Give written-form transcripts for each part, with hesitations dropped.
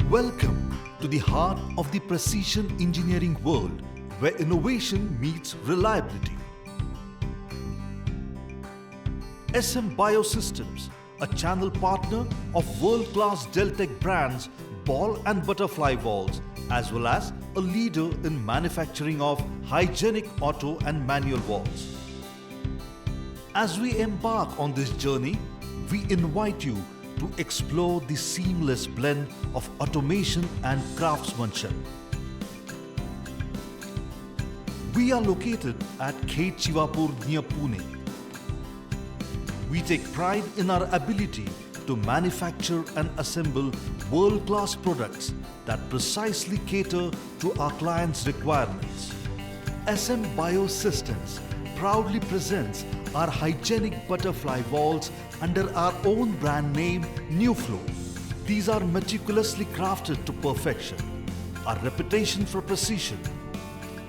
Welcome to the heart of the precision engineering world, where innovation meets reliability. SM Biosystems, a channel partner of world-class Deltec brands, ball and butterfly valves, as well as a leader in manufacturing of hygienic auto and manual valves. As we embark on this journey, we invite you to explore the seamless blend of automation and craftsmanship. We are located at Khet Chivapur near Pune. We take pride in our ability to manufacture and assemble world-class products that precisely cater to our clients' requirements. SM Biosystems proudly presents our hygienic butterfly valves under our own brand name, NewFlow. These are meticulously crafted to perfection. Our reputation for precision,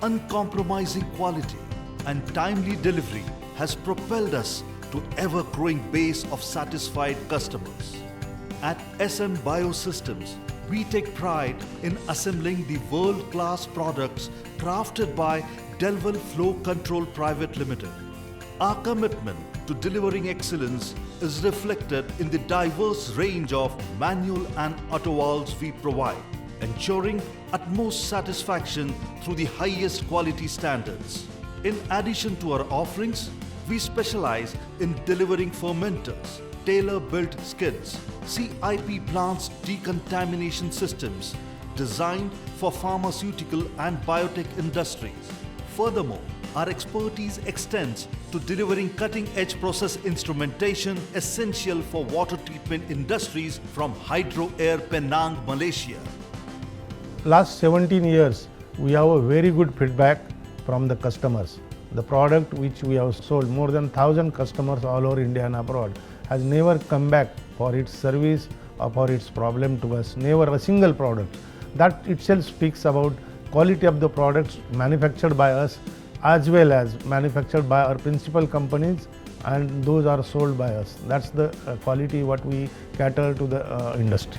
uncompromising quality, and timely delivery has propelled us to ever-growing base of satisfied customers. At SM Biosystems, we take pride in assembling the world-class products crafted by Delval Flow Control Private Limited. Our commitment to delivering excellence is reflected in the diverse range of manual and auto valves we provide, ensuring utmost satisfaction through the highest quality standards. In addition to our offerings, we specialize in delivering fermenters, tailor-built skids, CIP plants decontamination systems designed for pharmaceutical and biotech industries. Furthermore, our expertise extends to delivering cutting-edge process instrumentation essential for water treatment industries from Hydro Air Penang, Malaysia. Last 17 years, we have a very good feedback from the customers. The product which we have sold more than 1,000 customers all over India and abroad has never come back for its service or for its problem to us, never a single product. That itself speaks about quality of the products manufactured by us as well as manufactured by our principal companies, and those are sold by us. That's the quality what we cater to the industry.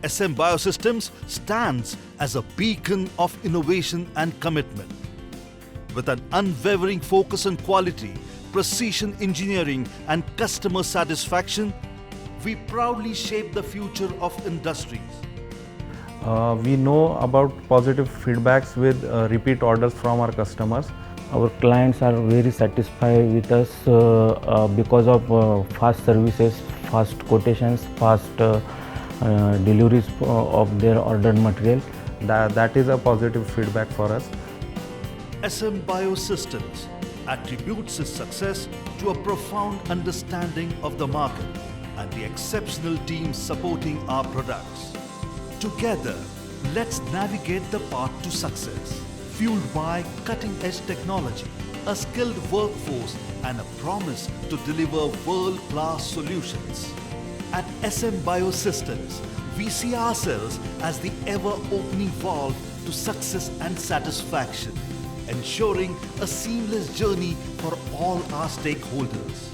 SM Biosystems stands as a beacon of innovation and commitment. With an unwavering focus on quality, precision engineering and customer satisfaction, we proudly shape the future of industries. We know about positive feedbacks with repeat orders from our customers. Our clients are very satisfied with us because of fast services, fast quotations, fast deliveries of their ordered material. That is a positive feedback for us. SM Biosystems attributes its success to a profound understanding of the market and the exceptional teams supporting our products. Together, let's navigate the path to success, fueled by cutting-edge technology, a skilled workforce, and a promise to deliver world-class solutions. At SM Biosystems, we see ourselves as the ever-opening valve to success and satisfaction, ensuring a seamless journey for all our stakeholders.